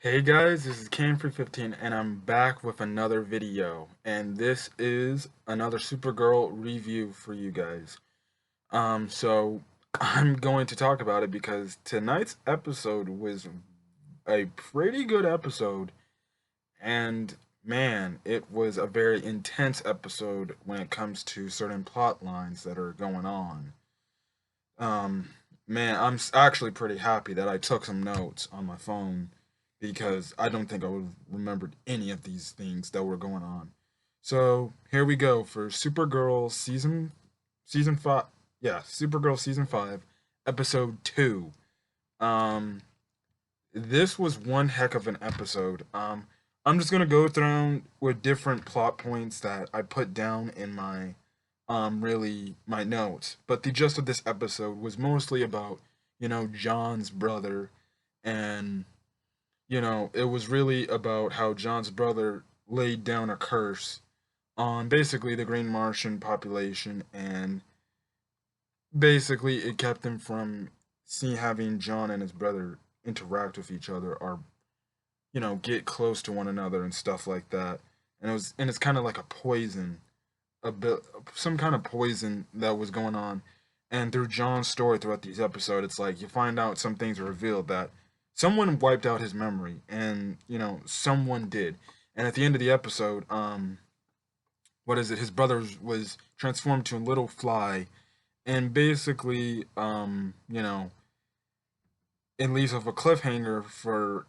Hey guys, this is Can315 and I'm back with another video, and this is another Supergirl review for you guys. So I'm going to talk about it because tonight's episode was a pretty good episode, and man, it was a very intense episode when it comes to certain plot lines that are going on. Um, Man, actually pretty happy that I took some notes on my phone because I don't think I would have remembered any of these things that were going on. So here we go for Supergirl season five. Yeah, Supergirl season 5, episode 2. Um, this was one heck of an episode. I'm just gonna go through with different plot points that I put down in my really my notes. But the gist of this episode was mostly about, John's brother, and it was really about how John's brother laid down a curse on basically the Green Martian population, and basically it kept them from having John and his brother interact with each other, or get close to one another and stuff like that. And it's kind of like a poison, a bit some kind of poison that was going on. And through John's story throughout these episodes, it's like you find out some things are revealed that someone wiped out his memory, and someone did. And at the end of the episode, what is it? His brother was transformed to a little fly, and basically, it leaves off a cliffhanger for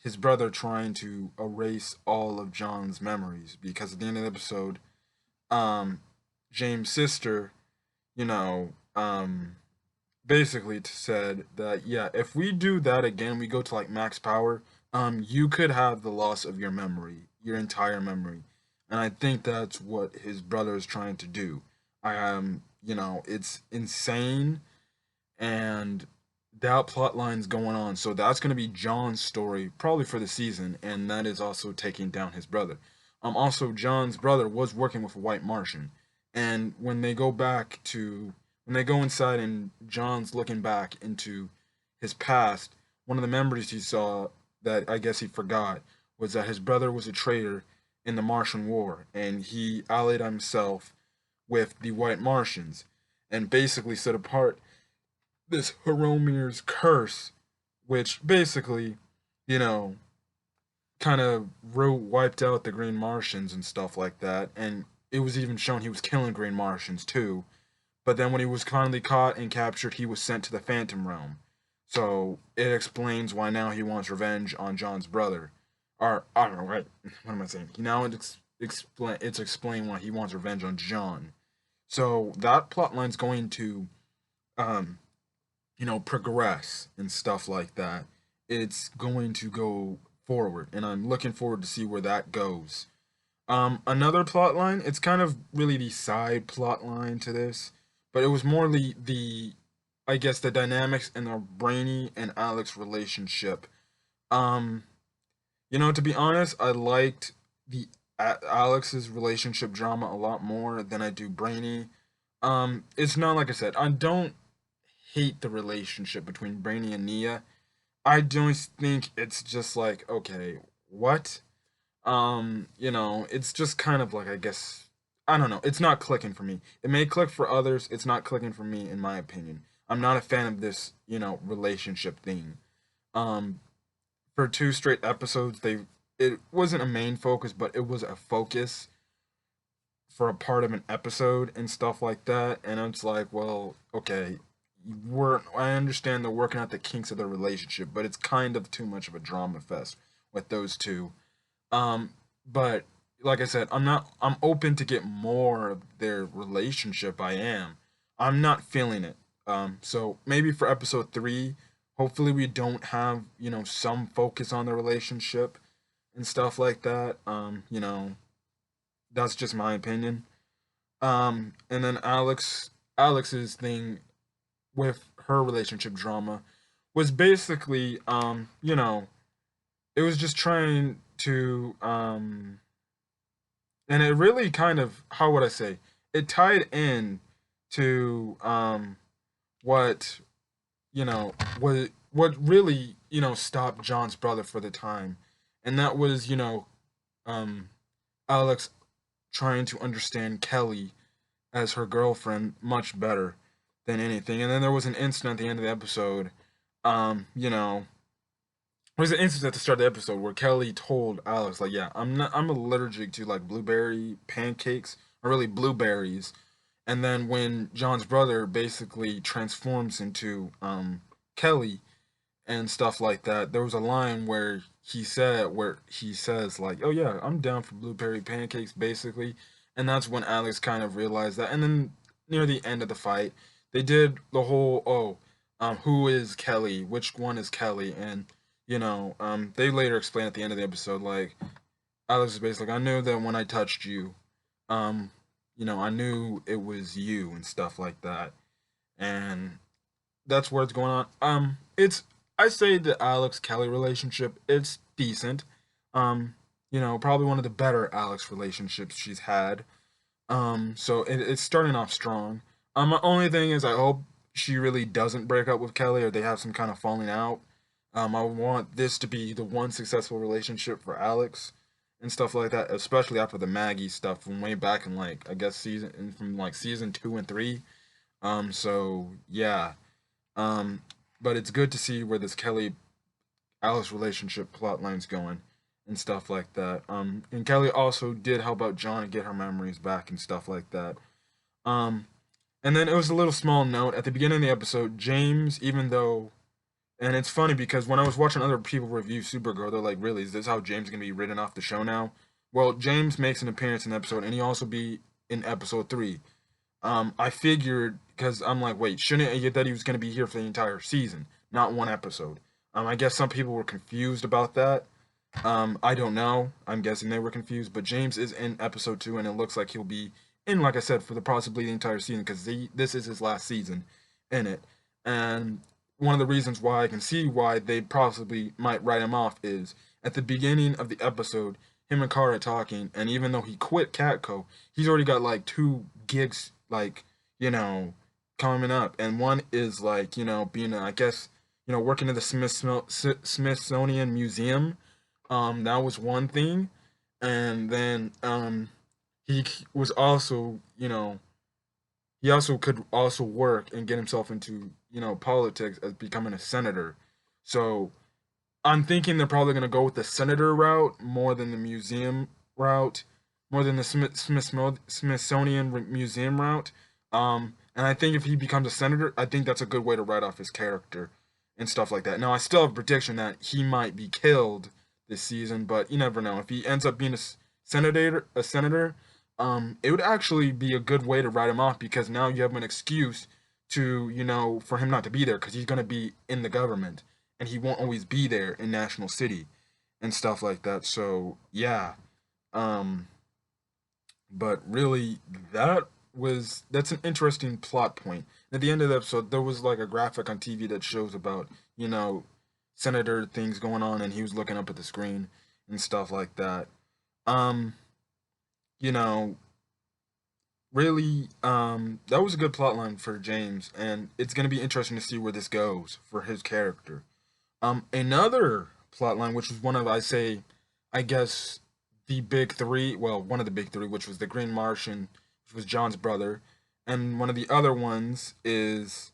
his brother trying to erase all of John's memories, because at the end of the episode, um, James' sister, you know, um, basically said that, yeah, if we do that again, we go to like max power, you could have the loss of your memory, your entire memory. And I think that's what his brother is trying to do. It's insane, and that plot line's going on. So that's going to be John's story probably for the season, and that is also taking down his brother. Also, John's brother was working with a white Martian, and when they go inside and John's looking back into his past, one of the memories he saw that I guess he forgot was that his brother was a traitor in the Martian War, and he allied himself with the white Martians and basically set apart this Horomir's curse, which basically, you know, kind of wiped out the Green Martians and stuff like that. And it was even shown he was killing Green Martians too. But then when he was finally caught and captured, he was sent to the Phantom Realm. So it explains why now he wants revenge on John's brother. Or, I don't know, what am I saying? Now it's explained why he wants revenge on John. So that plotline's going to um, progress and stuff like that. It's going to go forward, and I'm looking forward to see where that goes. Another plot line, it's kind of really the side plot line to this, but it was more the I guess the dynamics in the Brainy and Alex relationship. Um, to be honest, I liked the Alex's relationship drama a lot more than I do Brainy. It's not like I said, I don't hate the relationship between Brainy and Nia. I don't think it's just like, okay, what? It's just kind of like, I guess, I don't know. It's not clicking for me. It may click for others. It's not clicking for me, in my opinion. I'm not a fan of this, relationship thing. Um, for 2 straight episodes, it wasn't a main focus, but it was a focus for a part of an episode and stuff like that. And it's like, well, okay, I understand they're working out the kinks of their relationship, but it's kind of too much of a drama fest with those two. Um, but like I said, I'm open to get more of their relationship. I am. I'm not feeling it. So maybe for episode 3, hopefully we don't have, some focus on the relationship and stuff like that. That's just my opinion. And then Alex's thing with her relationship drama was basically, it was just trying to, and it really kind of, how would I say, it tied in to what, what what really, stopped John's brother for the time, and that was, um, Alex trying to understand Kelly as her girlfriend much better than anything. And then there was an incident at the end of the episode. There was an incident at the start of the episode where Kelly told Alex, like, yeah, I'm allergic to like blueberry pancakes, or really blueberries. And then when John's brother basically transforms into Kelly and stuff like that, there was a line where he says like, "Oh yeah, I'm down for blueberry pancakes," basically, and that's when Alex kind of realized that. And then near the end of the fight, they did the whole, who is Kelly? Which one is Kelly? And they later explain at the end of the episode, like, Alex is basically like, I knew that when I touched you, um, I knew it was you and stuff like that, and that's where it's going on. It's I say the Alex Kelly relationship, it's decent. Probably one of the better Alex relationships she's had. So it's starting off strong. My only thing is, I hope she really doesn't break up with Kelly, or they have some kind of falling out. I want this to be the one successful relationship for Alex and stuff like that, especially after the Maggie stuff from way back in, like, I guess season 2 and 3. So yeah. Um, but it's good to see where this Kelly Alice relationship plotline's going and stuff like that. And Kelly also did help out John and get her memories back and stuff like that. Um, and then it was a little small note at the beginning of the episode. James, even though, and it's funny because when I was watching other people review Supergirl, they're like, "Really, is this how James is gonna be written off the show now?" Well, James makes an appearance in the episode, and he also be in episode 3. I figured, because I'm like, wait, shouldn't it that he was going to be here for the entire season, not one episode? I guess some people were confused about that. I don't know. I'm guessing they were confused, but James is in episode 2, and it looks like he'll be in, like I said, for the possibly the entire season, because this is his last season in it. And one of the reasons why I can see why they possibly might write him off is at the beginning of the episode, him and Kara talking, and even though he quit Catco, he's already got like 2 gigs, like, coming up, and one is like, being I guess, working at the Smithsonian Museum. That was one thing, and then he was also, he also could also work and get himself into, politics as becoming a senator. So I'm thinking they're probably gonna go with the senator route more than the museum route, more than the Smithsonian Museum route. And I think if he becomes a senator, I think that's a good way to write off his character and stuff like that. Now, I still have a prediction that he might be killed this season, but you never know. If he ends up being a senator, it would actually be a good way to write him off, because now you have an excuse to, for him not to be there, because he's gonna be in the government and he won't always be there in National City and stuff like that. So yeah. Um, but really, that's an interesting plot point. At the end of the episode, there was like a graphic on TV that shows about, senator things going on, and he was looking up at the screen and stuff like that. Um, you know, really, that was a good plot line for James, and it's gonna be interesting to see where this goes for his character. Another plot line, which was one of, I guess, the big three. Well, one of the big three, which was the Green Martian, which was John's brother, and one of the other ones is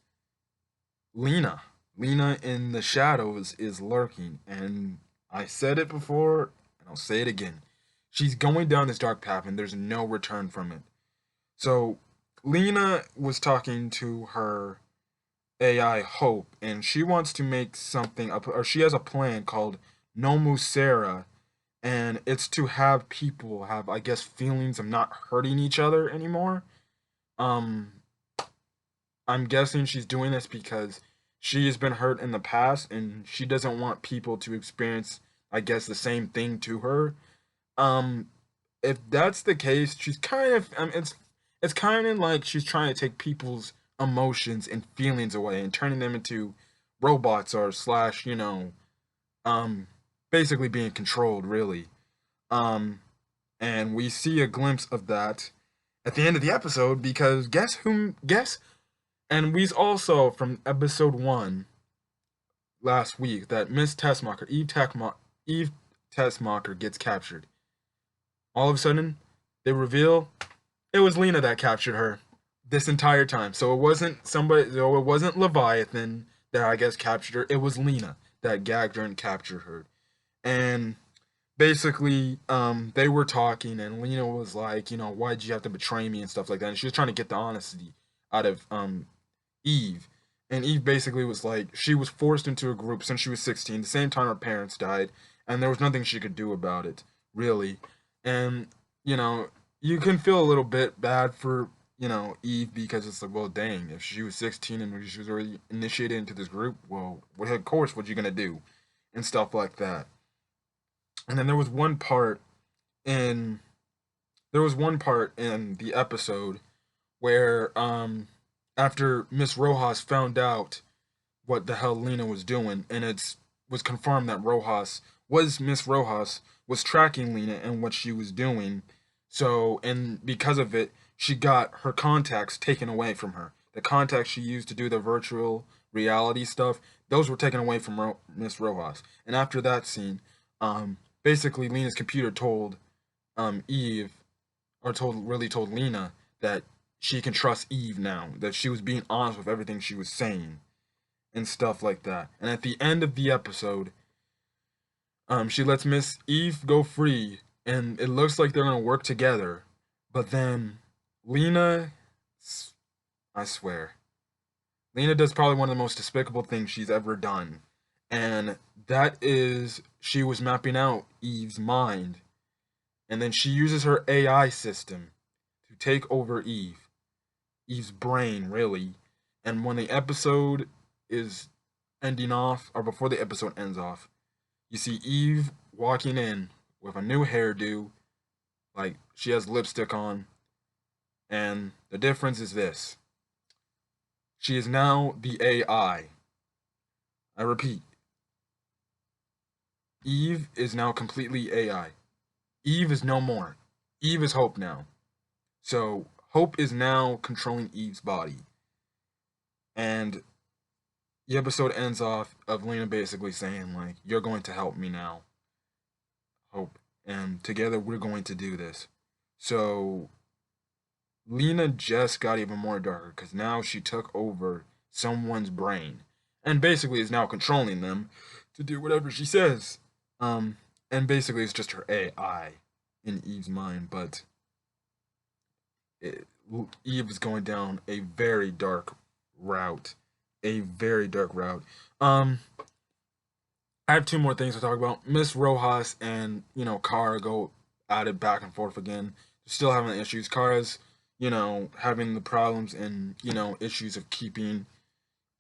Lena. Lena in the shadows is lurking, and I said it before, and I'll say it again. She's going down this dark path, and there's no return from it. So, Lena was talking to her AI Hope, and she wants to make something up, or she has a plan called Nomusera, and it's to have people have, I guess, feelings of not hurting each other anymore. Um, I'm guessing she's doing this because she has been hurt in the past, and she doesn't want people to experience, I guess, the same thing to her. Um, if that's the case, she's kind of, it's kind of like she's trying to take people's emotions and feelings away and turning them into robots, or slash, um, basically being controlled, really. Um, and we see a glimpse of that at the end of the episode, because guess whom? Guess, and we also from episode 1 last week that Eve Tessmacher gets captured. All of a sudden, they reveal it was Lena that captured her this entire time. So it wasn't somebody, so it wasn't Leviathan that I guess captured her. It was Lena that gagged her and captured her. And basically, they were talking, and Lena was like, why'd you have to betray me and stuff like that. And she was trying to get the honesty out of Eve. And Eve basically was like, she was forced into a group since she was 16, the same time her parents died, and there was nothing she could do about it, really. And, you know, you can feel a little bit bad for, Eve because it's like, well, dang, if she was 16 and she was already initiated into this group, well, of course, what you gonna do? And stuff like that. And then in there was one part in the episode where after Miss Rojas found out what the hell Lena was doing, and it was confirmed that Miss Rojas was tracking Lena and what she was doing. So, and because of it, she got her contacts taken away from her. The contacts she used to do the virtual reality stuff, those were taken away from Miss Rojas. And after that scene, basically Lena's computer told Eve, or told Lena that she can trust Eve now, that she was being honest with everything she was saying and stuff like that. And at the end of the episode, she lets Miss Eve go free, and it looks like they're gonna work together. But then Lena, I swear, Lena does probably one of the most despicable things she's ever done, and that is she was mapping out Eve's mind, and then she uses her AI system to take over Eve's brain, really. And when the episode is ending off, or before the episode ends off, you see Eve walking in with a new hairdo, like she has lipstick on, and the difference is this: she is now the AI. I repeat, Eve is now completely AI. Eve is no more. Eve is Hope now. So Hope is now controlling Eve's body. And the episode ends off of Lena basically saying, like, you're going to help me now, Hope. And together we're going to do this. So Lena just got even more darker because now she took over someone's brain and basically is now controlling them to do whatever she says. And basically it's just her AI in Eve's mind, but Eve is going down a very dark route. A very dark route. I have two more things to talk about. Miss Rojas and, Kara go at it back and forth again. They're still having issues. Kara's, having the problems and, issues of keeping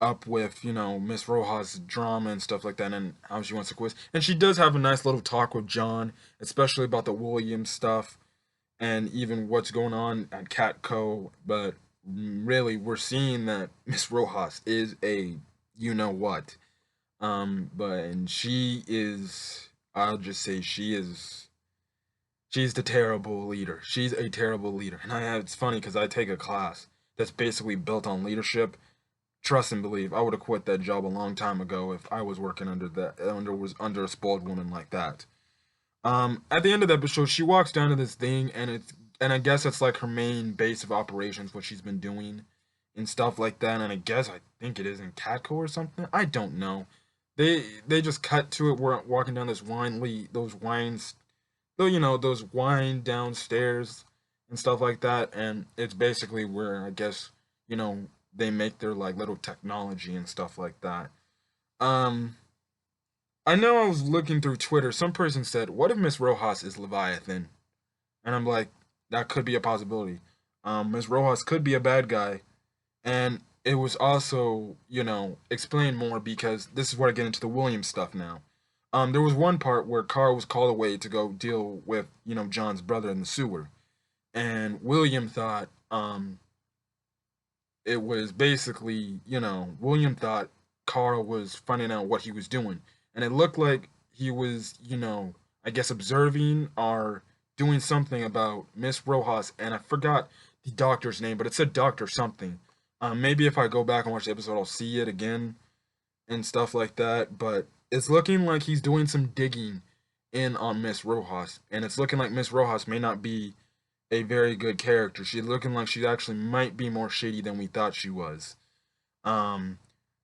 up with, Miss Rojas' drama and stuff like that and how she wants to quit. And she does have a nice little talk with John, especially about the Williams stuff and even what's going on at Catco. But really, we're seeing that Miss Rojas is a you know what. But and she is, I'll just say she's the terrible leader. She's a terrible leader. And it's funny because I take a class that's basically built on leadership. Trust and believe, I would have quit that job a long time ago if I was working under a spoiled woman like that. At the end of the episode, she walks down to this thing, and I guess it's like her main base of operations, what she's been doing, and stuff like that. And I think it is in Catco or something. I don't know. They just cut to it. We're walking down this those wines, though those wine downstairs and stuff like that. And it's basically where I guess they make their like little technology and stuff like that. Um, I know I was looking through Twitter. Some person said, "What if Miss Rojas is Leviathan?" And I'm like, that could be a possibility. Miss Rojas could be a bad guy, and it was also, explained more because this is where I get into the Williams stuff now. There was one part where Carl was called away to go deal with, John's brother in the sewer, and William thought, it was basically, William thought Carl was finding out what he was doing, and it looked like he was, I guess observing or doing something about Miss Rojas, and I forgot the doctor's name, but it said Doctor something. Maybe if I go back and watch the episode, I'll see it again. and stuff like that. But it's looking like he's doing some digging in on Miss Rojas, and it's looking like Miss Rojas may not be a very good character. She's looking like she actually might be more shady than we thought she was. Um,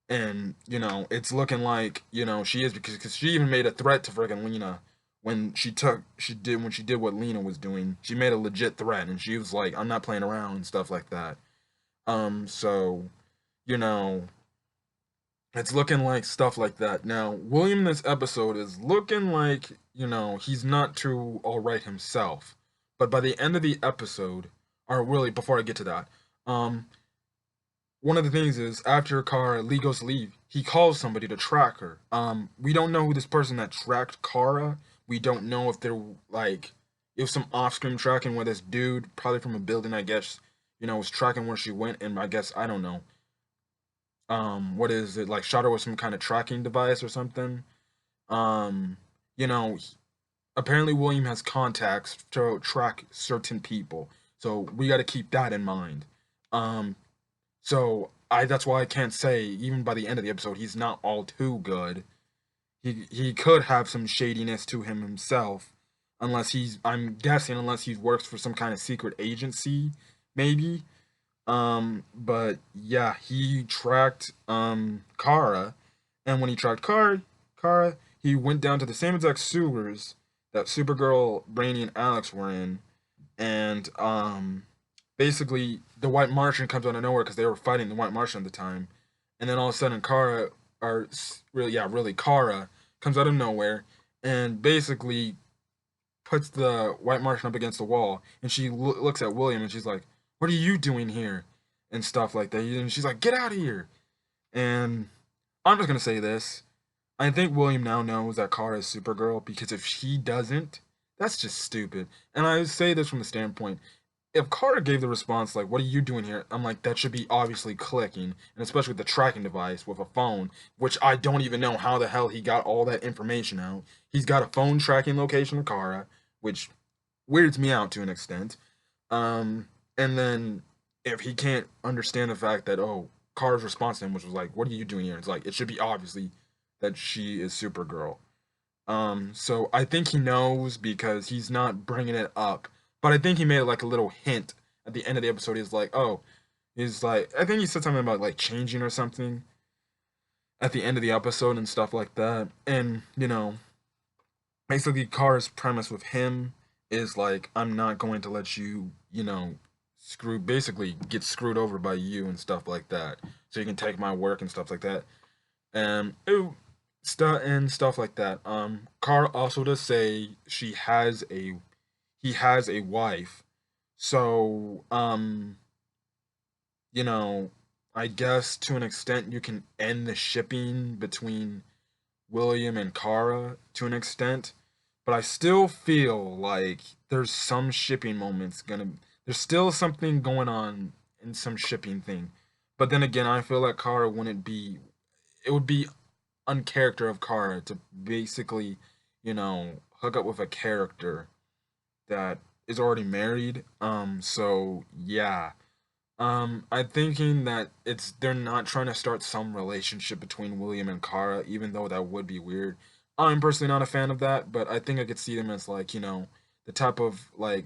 and it's looking like she is because she even made a threat to freaking Lena when she did what Lena was doing. She made a legit threat, and she was like, "I'm not playing around" and stuff like that. So you know, it's looking like stuff like that. Now, William in this episode is looking like, he's not too alright himself. But by the end of the episode, or really before I get to that, um, one of the things is after Kara Lee goes to leave, he calls somebody to track her. We don't know who this person that tracked Kara. We don't know if they're like if some off-screen tracking where this dude, probably from a building, I guess, was tracking where she went, and I guess I don't know, what is it, like shot her with some kind of tracking device or something. um you know Apparently William has contacts to track certain people, so we got to keep that in mind. um so I that's why I can't say even by the end of the episode he's not all too good. He could have some shadiness to him himself, unless I'm guessing, unless he works for some kind of secret agency, maybe. But yeah, he tracked Kara, and when he tracked Kara, he went down to the same exact sewers that Supergirl, Brainy, and Alex were in, and basically the White Martian comes out of nowhere because they were fighting the White Martian at the time, and then all of a sudden Kara, or really, yeah, really Kara comes out of nowhere and basically puts the White Martian up against the wall, and she looks at William and she's like, "What are you doing here?" and stuff like that. And she's like, "Get out of here!" And I'm just gonna say this: I think William now knows that Kara is Supergirl, because if she doesn't, that's just stupid. And I say this from the standpoint: if Carter gave the response like, "What are you doing here?" I'm like, that should be obviously clicking, and especially with the tracking device with a phone, which I don't even know how the hell he got all that information out. He's got a phone tracking location of Kara, which weirds me out to an extent. Um, and then if he can't understand the fact that, oh, Kara's response to him, which was like, "What are you doing here?" It's like it should be obviously that she is Supergirl. So I think he knows because he's not bringing it up, but I think he made like a little hint at the end of the episode. He's like, "Oh," he's like, I think he said something about like changing or something at the end of the episode and stuff like that. And basically, Kara's premise with him is like, "I'm not going to let you, basically get screwed over by you and stuff like that. So you can take my work and stuff like that." And stuff like that. Kara also does say he has a wife. So, you know, I guess to an extent you can end the shipping between William and Kara to an extent, but I still feel like there's some shipping moments gonna there's still something going on in some shipping thing. But then again, I feel like Kara wouldn't be it would be uncharacter of Kara to basically, hook up with a character that is already married. So yeah. I'm thinking that they're not trying to start some relationship between William and Kara, even though that would be weird. I'm personally not a fan of that, but I think I could see them as like, the type of like,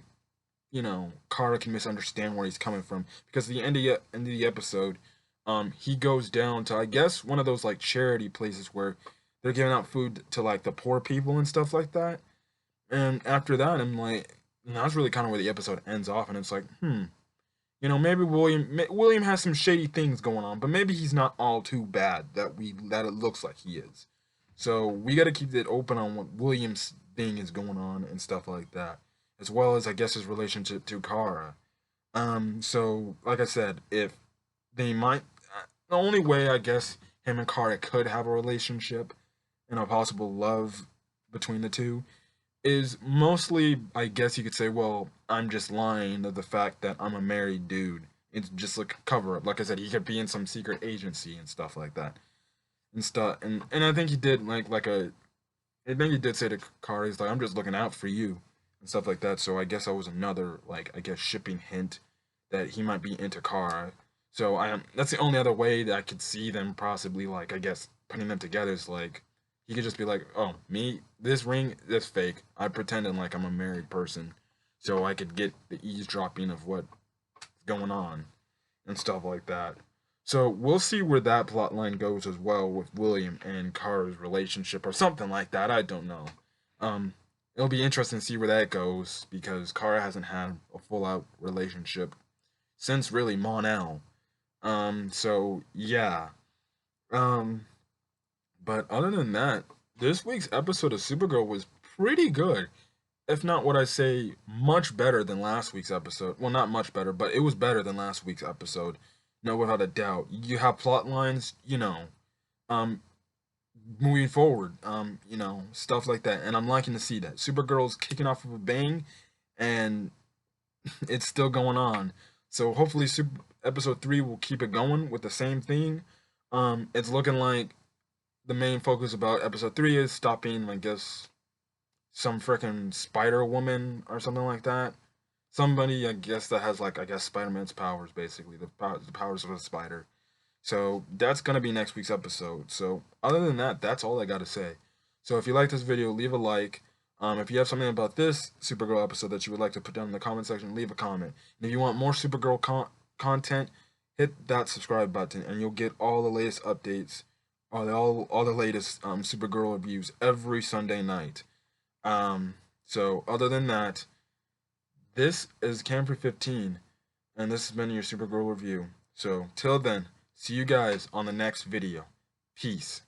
Kara can misunderstand where he's coming from. Because at the end of the episode, he goes down to, I guess, one of those like charity places where they're giving out food to like the poor people and stuff like that. And after that, I'm like, and that's really kind of where the episode ends off, and it's like, maybe William has some shady things going on, but maybe he's not all too bad that it looks like he is. So we got to keep it open on what William's thing is going on and stuff like that, as well as I guess his relationship to Kara. So like I said, if they might, the only way I guess him and Kara could have a relationship and a possible love between the two is mostly, I guess you could say, well, I'm just lying to the fact that I'm a married dude. It's just like a cover up. Like I said, he could be in some secret agency and stuff like that. And stuff and I think he did I think he did say to Kara, he's like, "I'm just looking out for you," and stuff like that. So I guess that was another, like, I guess, shipping hint that he might be into Kara. So that's the only other way that I could see them possibly, like, I guess, putting them together is like he could just be like, oh, me, this ring, that's fake. I pretended like I'm a married person, so I could get the eavesdropping of what's going on and stuff like that. So we'll see where that plot line goes as well with William and Kara's relationship or something like that. I don't know. Um, it'll be interesting to see where that goes because Kara hasn't had a full out relationship since really Mon-El. So yeah. Um, but other than that, this week's episode of Supergirl was pretty good. If not what I say, much better than last week's episode. Well, not much better, but it was better than last week's episode. No, without a doubt. You have plot lines, um, moving forward, stuff like that. And I'm liking to see that. Supergirl's kicking off with a bang, and it's still going on. So hopefully, episode 3 will keep it going with the same theme. It's looking like the main focus about episode 3 is stopping, I guess, some freaking Spider Woman or something like that. Somebody, I guess, that has like, I guess, Spider-Man's powers, basically the powers of a spider. So that's gonna be next week's episode. So other than that, that's all I gotta say. So if you like this video, leave a like. If you have something about this Supergirl episode that you would like to put down in the comment section, leave a comment. And if you want more Supergirl content, hit that subscribe button, and you'll get all the latest updates, all the latest Supergirl reviews every Sunday night. So other than that, this is Camfrey 15, and this has been your Supergirl review. So till then, see you guys on the next video. Peace.